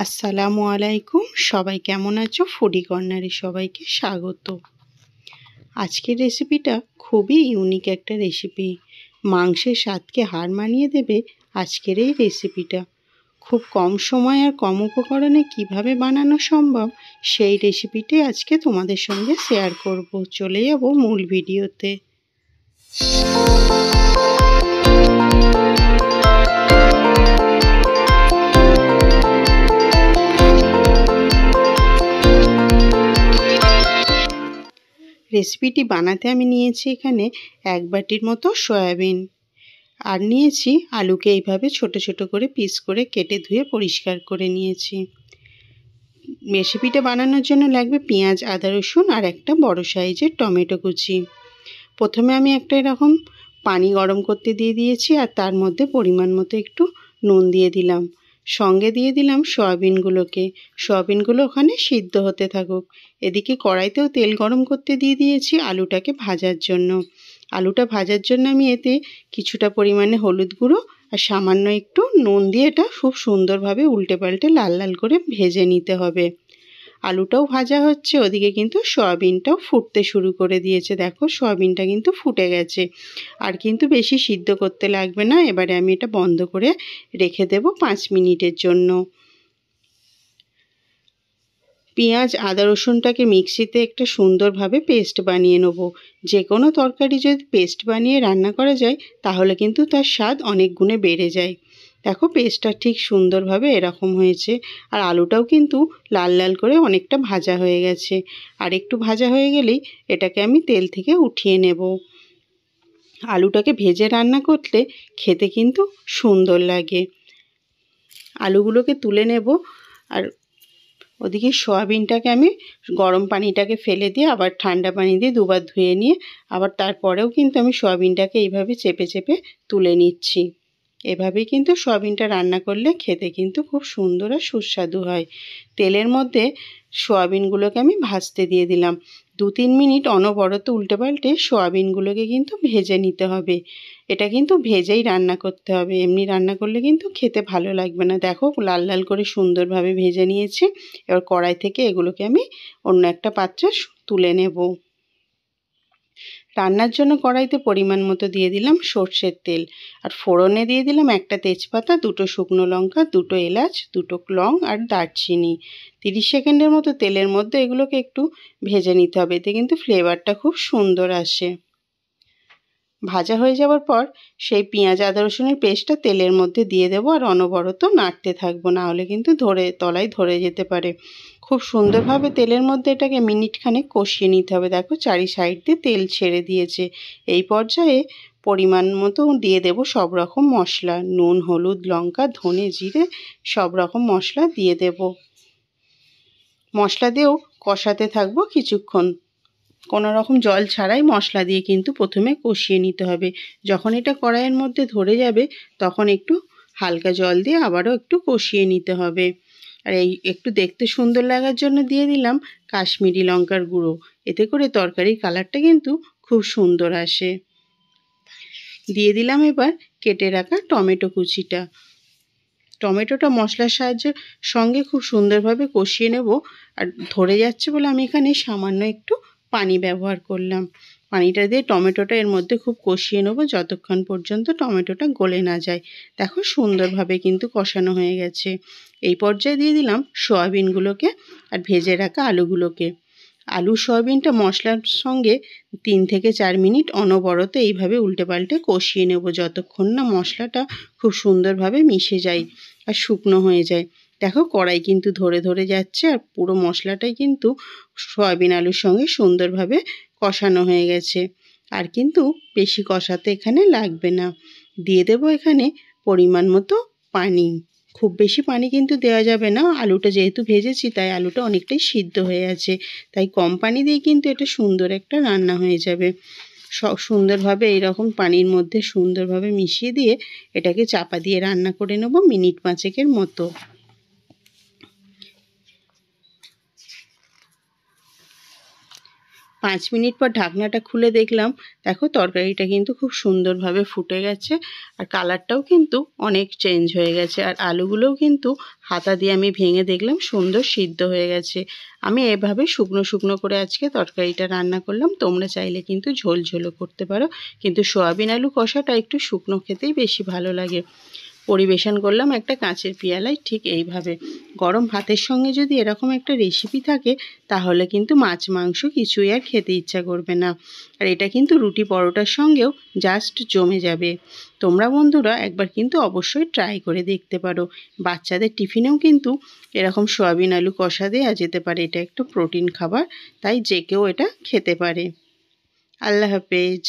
আসসালামু আলাইকুম। সবাই কেমন আছো? ফুডি কর্নারে সবাইকে স্বাগত। আজকের রেসিপিটা খুবই ইউনিক একটা রেসিপি। মাংসের স্বাদকে হার মানিয়ে দেবে আজকের এই রেসিপিটা। খুব কম সময় আর কম উপকরণে কিভাবে বানানো সম্ভব সেই রেসিপিটাই আজকে তোমাদের সঙ্গে শেয়ার করব। চলে যাব মূল ভিডিওতে। রেসিপিটি বানাতে আমি নিয়েছি এখানে 1 বাটির মতো সয়াবিন, আর নিয়েছি আলুকে এইভাবে ছোট ছোট করে পিস করে কেটে ধুয়ে পরিষ্কার করে নিয়েছি। রেসিপিটা বানানোর জন্য লাগবে পেঁয়াজ, আদা, রসুন আর একটা বড় সাইজের টমেটো কুচি। প্রথমে আমি একটা এরকম পানি গরম করতে দিয়ে দিয়েছি, আর তার মধ্যে পরিমাণ মতো একটু নুন দিয়ে দিলাম। সঙ্গে দিয়ে দিলাম সয়াবিনগুলো ওখানে সিদ্ধ হতে থাকুক। এদিকে কড়াইতেও তেল গরম করতে দিয়ে দিয়েছি আলুটাকে ভাজার জন্য। আলুটা ভাজার জন্য আমি এতে কিছুটা পরিমাণে হলুদ গুঁড়ো আর সামান্য একটু নুন দিয়ে এটা খুব সুন্দরভাবে উল্টে পাল্টে লাল লাল করে ভেজে নিতে হবে। আলুটাও ভাজা হচ্ছে, ওদিকে কিন্তু সয়াবিনটাও ফুটতে শুরু করে দিয়েছে। দেখো সয়াবিনটা কিন্তু ফুটে গেছে, আর কিন্তু বেশি সিদ্ধ করতে লাগবে না। এবারে আমি এটা বন্ধ করে রেখে দেব 5 মিনিটের জন্য। পেঁয়াজ, আদা, রসুনটাকে মিক্সিতে একটা সুন্দরভাবে পেস্ট বানিয়ে নেব। যে কোনো তরকারি যদি পেস্ট বানিয়ে রান্না করা যায় তাহলে কিন্তু তার স্বাদ অনেক গুণে বেড়ে যায়। দেখো পেস্টটা ঠিক সুন্দরভাবে এরকম হয়েছে, আর আলুটাও কিন্তু লাল লাল করে অনেকটা ভাজা হয়ে গেছে। আর একটু ভাজা হয়ে গেলেই এটাকে আমি তেল থেকে উঠিয়ে নেব। আলুটাকে ভেজে রান্না করলে খেতে কিন্তু সুন্দর লাগে। আলুগুলোকে তুলে নেব, আর ওদিকে সয়াবিনটাকে আমি গরম পানিটাকে ফেলে দিয়ে আবার ঠান্ডা পানি দিয়ে দুবার ধুয়ে নিয়ে আবার তারপরেও কিন্তু আমি সয়াবিনটাকে এইভাবে চেপে চেপে তুলে নিচ্ছি। এভাবেই কিন্তু সয়াবিনটা রান্না করলে খেতে কিন্তু খুব সুন্দর আর সুস্বাদু হয়। তেলের মধ্যে সয়াবিনগুলোকে আমি ভাজতে দিয়ে দিলাম। 2-3 মিনিট অনবরত উল্টে পাল্টে সয়াবিনগুলোকে কিন্তু ভেজে নিতে হবে। এটা কিন্তু ভেজেই রান্না করতে হবে, এমনি রান্না করলে কিন্তু খেতে ভালো লাগবে না। দেখো লাল লাল করে সুন্দরভাবে ভেজে নিয়েছি। এবার কড়াই থেকে এগুলোকে আমি অন্য একটা পাত্রে তুলে নেব। রান্নার জন্য কড়াইতে পরিমাণ মতো দিয়ে দিলাম সর্ষের তেল, আর ফোড়নে দিয়ে দিলাম একটা তেজপাতা, 2টো শুকনো লঙ্কা, 2টো এলাচ, 2টো লং আর দারচিনি। 30 সেকেন্ডের মতো তেলের মধ্যে এগুলোকে একটু ভেজে নিতে হবে, এতে কিন্তু ফ্লেভারটা খুব সুন্দর আসে। ভাজা হয়ে যাওয়ার পর সেই পেঁয়াজ, আদা, রসুনের পেস্টটা তেলের মধ্যে দিয়ে দেবো, আর অনবরত নাড়তে থাকবো, না হলে কিন্তু তলায় ধরে যেতে পারে। খুব সুন্দরভাবে তেলের মধ্যে এটাকে মিনিটখানেক কষিয়ে নিতে হবে। দেখো চারি সাইড দিয়ে তেল ছেড়ে দিয়েছে। এই পর্যায়ে পরিমাণ মতো দিয়ে দেব সব রকম মশলা, নুন, হলুদ, লঙ্কা, ধনে, জিরে সব রকম মশলা দিয়ে দেব। মশলা দিয়েও কষাতে থাকবো কিছুক্ষণ। কোনো রকম জল ছাড়াই মশলা দিয়ে কিন্তু প্রথমে কষিয়ে নিতে হবে। যখন এটা কড়াইয়ের মধ্যে ধরে যাবে তখন একটু হালকা জল দিয়ে আবারও একটু কষিয়ে নিতে হবে। আর এই একটু দেখতে সুন্দর লাগার জন্য দিয়ে দিলাম কাশ্মীরি লঙ্কার গুঁড়ো। এতে করে তরকারির কালারটা কিন্তু খুব সুন্দর আসে। দিয়ে দিলাম এবার কেটে রাখা টমেটো কুচিটা। টমেটোটা মশলার সঙ্গে খুব সুন্দরভাবে কষিয়ে নেব। আর ধরে যাচ্ছে বলে আমি এখানে সামান্য একটু পানি ব্যবহার করলাম। পানিটা দিয়ে টমেটোটা এর মধ্যে খুব কষিয়ে নেব যতক্ষণ পর্যন্ত টমেটোটা গলে না যায়। দেখো সুন্দরভাবে কিন্তু কষানো হয়ে গেছে। এই পর্যায়ে দিয়ে দিলাম সয়াবিনগুলোকে আর ভেজে রাখা আলুগুলোকে। আলু সয়াবিনটা মশলার সঙ্গে 3 থেকে 4 মিনিট অনবরত এইভাবে উল্টে পাল্টে কষিয়ে নেব যতক্ষণ না মশলাটা খুব সুন্দরভাবে মিশে যায় আর শুকনো হয়ে যায়। দেখো কড়াই কিন্তু ধরে ধরে যাচ্ছে, আর পুরো মশলাটাই কিন্তু সয়াবিন আলুর সঙ্গে সুন্দরভাবে কষানো হয়ে গেছে। আর কিন্তু বেশি কষাতে এখানে লাগবে না। দিয়ে দেব এখানে পরিমাণ মতো পানি। খুব বেশি পানি কিন্তু দেওয়া যাবে না, আলুটা যেহেতু ভেজেছি তাই আলুটা অনেকটাই সিদ্ধ হয়ে আছে, তাই কম পানি দিয়ে কিন্তু এটা সুন্দর একটা রান্না হয়ে যাবে। সুন্দরভাবে এইরকম পানির মধ্যে সুন্দরভাবে মিশিয়ে দিয়ে এটাকে চাপা দিয়ে রান্না করে নেব মিনিট 5 মতো। 5 মিনিট পর ঢাকনাটা খুলে দেখলাম, দেখো তরকারিটা কিন্তু খুব সুন্দরভাবে ফুটে গেছে আর কালারটাও কিন্তু অনেক চেঞ্জ হয়ে গেছে। আর আলুগুলোও কিন্তু হাতা দিয়ে আমি ভেঙে দেখলাম সুন্দর সিদ্ধ হয়ে গেছে। আমি এভাবে শুকনো শুকনো করে আজকে তরকারিটা রান্না করলাম। তোমরা চাইলে কিন্তু ঝোল ঝোলও করতে পারো, কিন্তু সয়াবিন আলু কষাটা একটু শুকনো খেতেই বেশি ভালো লাগে। পরিবেশন করলাম একটা কাঁচের পেয়ালায় ঠিক এইভাবে। গরম ভাতের সঙ্গে যদি এরকম একটা রেসিপি থাকে তাহলে কিন্তু মাছ মাংস কিছুই আর খেতে ইচ্ছা করবে না। আর এটা কিন্তু রুটি পরোটার সঙ্গেও জাস্ট জমে যাবে। তোমরা বন্ধুরা একবার কিন্তু অবশ্যই ট্রাই করে দেখতে পারো। বাচ্চাদের টিফিনেও কিন্তু এরকম সয়াবিন আলু কষা দেওয়া যেতে পারে। এটা একটু প্রোটিন খাবার, তাই যে কেউ এটা খেতে পারে। আল্লাহ হাফেজ।